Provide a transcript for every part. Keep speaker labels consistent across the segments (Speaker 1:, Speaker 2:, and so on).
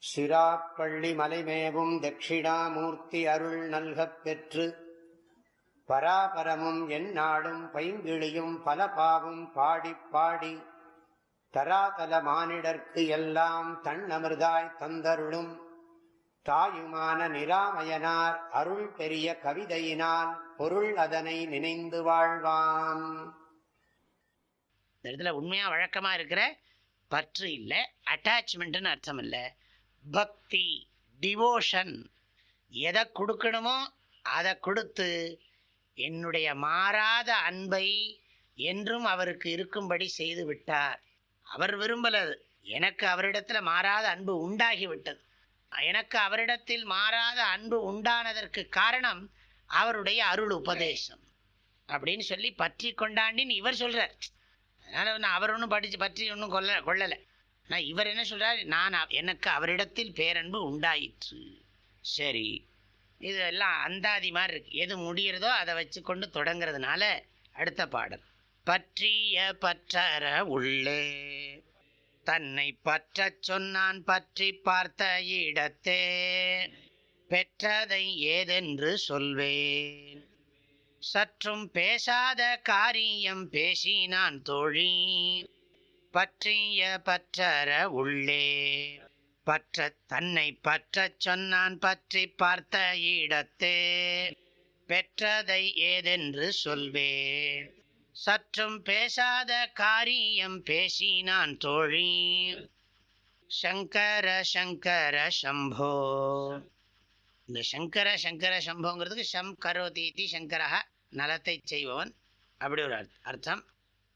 Speaker 1: சிராப்பள்ளி மலைமேவும் தட்சிணாமூர்த்தி அருள் நல்கப் பெற்று பராபரமும் எந்நாடும் பைங்கிழியும் பல பாவும் பாடிப் பாடி தராதல மானிடர்க்கு எல்லாம் தன்னமிர்தாய் தந்தருளும் தாயுமான நிராமயனார் அருள் பெரிய கவிதையினால் பொருள் அதனை நினைந்து வாழ்வான்.
Speaker 2: இந்த இடத்துல உண்மையா வழக்கமா இருக்கிற பற்று இல்லை, அட்டாச்மெண்ட்னு அர்த்தம் இல்லை, பக்தி, டிவோஷன். எதை கொடுக்கணுமோ அதை கொடுத்து என்னுடைய மாறாத அன்பை என்றும் அவருக்கு இருக்கும்படி செய்து விட்டார். அவர் விரும்பலது, எனக்கு அவரிடத்தில் மாறாத அன்பு உண்டாகிவிட்டது. எனக்கு அவரிடத்தில் மாறாத அன்பு உண்டானதற்கு காரணம் அவருடைய அருள் உபதேசம் அப்படின்னு சொல்லி பற்றி கொண்டாண்டின்னு இவர் சொல்றார். அதனால அவர் ஒன்றும் பற்றி ஒன்றும் கொள்ளலை. ஆனால் இவர் என்ன சொல்றார், எனக்கு அவரிடத்தில் பேரன்பு உண்டாயிற்று. சரி, இது எல்லாம் அந்தாதி மாதிரி இருக்கு. எது முடிகிறதோ அதை வச்சு கொண்டு தொடங்கிறதுனால அடுத்த பாடல். பற்றிய பற்றற உள்ளே தன்னை பற்றச் சொன்னான் பற்றி பார்த்த இடத்தே பெற்றதை ஏதென்று சொல்வேன் சற்றும் பேசாத காரியம் பேசினான் தோழி பற்றிய பற்றற உள்ளே தன்னை பற்றச் சொன்னான் பற்றி பார்த்த இடத்தே பெற்றதை ஏதென்று சொல்வேன் சற்றும் பேசாத காரியம் பேசினான் தோழி. சங்கர சங்கர சம்போ. இந்த சங்கர சங்கர சம்போங்கிறதுக்கு ஷம் கரோதீதி சங்கரஹ, நலத்தை செய்பவன், அப்படி ஒரு அர்த்தம்.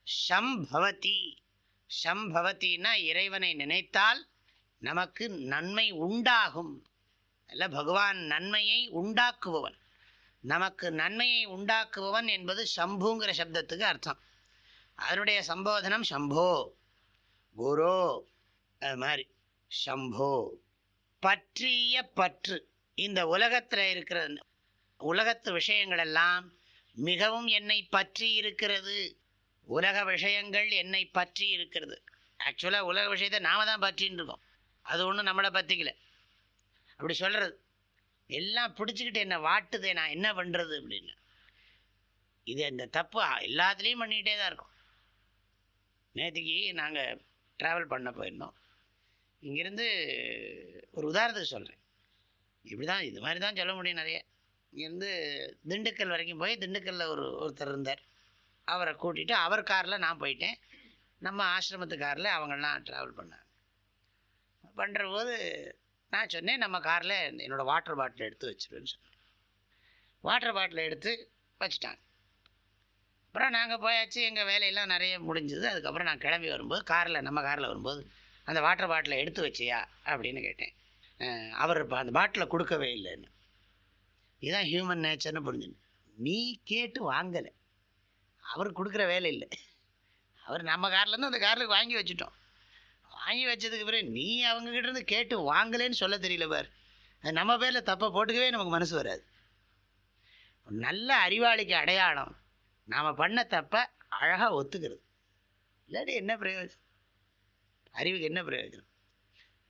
Speaker 2: ஷம்பவதி, ஷம்பவத்தின்னா இறைவனை நினைத்தால் நமக்கு நன்மை உண்டாகும். அல்ல, பகவான் நன்மையை உண்டாக்குபவன், நமக்கு நன்மையை உண்டாக்குபவன் என்பது சம்புங்கிற சப்தத்துக்கு அர்த்தம். அதனுடைய சம்போதனம் சம்போ, குரு, அது மாதிரி சம்போ. பற்றிய பற்று, இந்த உலகத்தில் இருக்கிற உலகத்து விஷயங்கள் எல்லாம் மிகவும் என்னை பற்றி இருக்கிறது. உலக விஷயங்கள் என்னை பற்றி இருக்கிறது. ஆக்சுவலாக உலக விஷயத்தை நாம தான் பற்றின்னு இருக்கோம், அது ஒன்றும் நம்மளை பற்றிக்கல. அப்படி சொல்கிறது எல்லாம் பிடிச்சிக்கிட்டு என்ன வாட்டுதே, நான் என்ன பண்ணுறது அப்படின்னு. இது இந்த தப்பு எல்லாத்துலேயும் பண்ணிக்கிட்டே தான் இருக்கும். நேற்றுக்கு நாங்கள் ட்ராவல் பண்ண போயிருந்தோம். இங்கேருந்து ஒரு உதாரணத்துக்கு சொல்கிறேன், இப்படி தான் இது மாதிரி தான் சொல்ல முடியும் நிறைய. இங்கேருந்து திண்டுக்கல் வரைக்கும் போய் திண்டுக்கல்லில் ஒருத்தர் இருந்தார். அவரை கூட்டிகிட்டு அவர் காரில் நான் போயிட்டேன். நம்ம ஆசிரமத்து காரில் அவங்கெல்லாம் ட்ராவல் பண்ணாங்க. பண்ணுற போது நான் சொன்னேன், நம்ம காரில் என்னோடய வாட்டர் பாட்டில் எடுத்து வச்சுருவேன்னு சொன்னேன். வாட்டர் பாட்டில் எடுத்து வச்சுட்டாங்க. அப்புறம் நாங்கள் போயாச்சு, எங்கள் வேலையெல்லாம் நிறைய முடிஞ்சுது. அதுக்கப்புறம் நான் கிளம்பி வரும்போது நம்ம காரில் வரும்போது அந்த வாட்டர் பாட்டிலை எடுத்து வச்சியா அப்படின்னு கேட்டேன். அவர் அந்த பாட்டிலை கொடுக்கவே இல்லைன்னு. இதுதான் ஹியூமன் நேச்சர்னு புரிஞ்சுன்னு. நீ கேட்டு வாங்கலை, அவர் கொடுக்குற வேலை இல்லை. அவர் நம்ம கார்லேருந்து அந்த காரில் வாங்கி வச்சுட்டோம். வாங்கி வச்சதுக்கு பிறகு நீ அவங்ககிட்ட இருந்து கேட்டு வாங்கலேன்னு சொல்ல தெரியல பார். அது நம்ம பேரில் தப்பை போட்டுக்கவே நமக்கு மனசு வராது. நல்ல அறிவாளிக்கு அடையாளம் நாம் பண்ண தப்பை அழகாக ஒத்துக்கிறது. இல்லாட்டி என்ன பிரயோஜனம், அறிவுக்கு என்ன பிரயோஜனம்?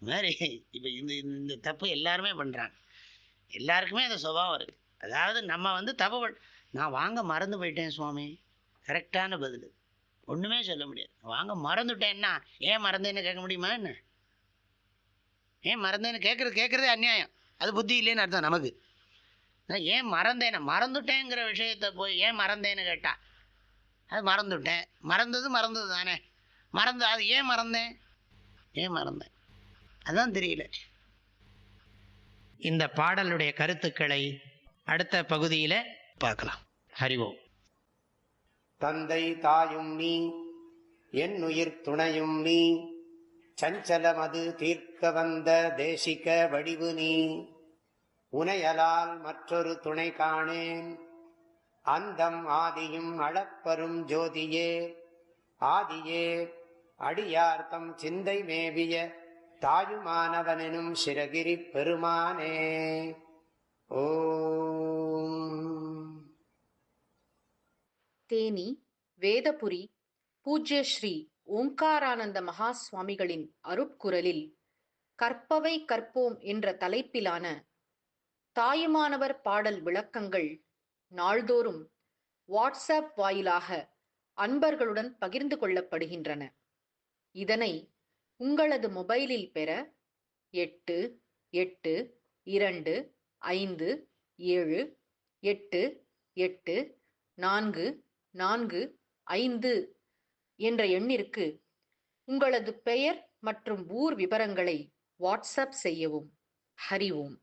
Speaker 2: இந்த மாதிரி இப்போ இந்த தப்பு எல்லாருமே பண்ணுறாங்க. எல்லாருக்குமே அந்த சுபாவம் இருக்குது. அதாவது நம்ம தப்பு நான் வாங்க மறந்து போயிட்டேன் சுவாமி, கரெக்டான பதில். ஒன்றுமே சொல்ல முடியாது. வாங்க மறந்துட்டேன்னா ஏன் மறந்தேன்னு கேட்க முடியுமா என்ன? ஏன் மறந்தேன்னு கேட்குறதே அநியாயம். அது புத்தி இல்லைன்னு அர்த்தம் நமக்கு. ஏன் மறந்துட்டேங்கிற விஷயத்தை போய் ஏன் மறந்தேன்னு கேட்டா, அது மறந்துட்டேன், மறந்தது தானே. அது ஏன் மறந்தேன் அதான் தெரியல. இந்த பாடலுடைய கருத்துக்களை அடுத்த பகுதியில் பார்க்கலாம். ஹரி ஓம்.
Speaker 1: தந்தை தாயும் நீ, என் உயிர் துணையும் நீ, சஞ்சலமது தீர்க்க வந்த தேசிக வடிவு நீ, உனையலால் மற்றொரு துணை காணேன், அந்தம் ஆதியும் அளப்பரும் ஜோதியே, ஆதியே அடியார்த்தம் சிந்தை மேவிய தாயுமானவனும் சிரகிரி பெருமானே. ஓம்.
Speaker 3: தேனி வேதபுரி பூஜ்ய ஸ்ரீ ஓங்காரானந்த மகா சுவாமிகளின் அருட்குரலில் கற்பவை கற்போம் என்ற தலைப்பிலான தாயுமானவர் பாடல் விளக்கங்கள் நாள்தோறும் வாட்ஸ்அப் வாயிலாக அன்பர்களுடன் பகிர்ந்து கொள்ளப்படுகின்றன. இதனை உங்களது மொபைலில் பெற 8827488445 என்ற எண்ணிற்கு உங்களது பெயர் மற்றும் ஊர் விவரங்களை வாட்ஸ்அப் செய்யவும். ஹரி ஓம்.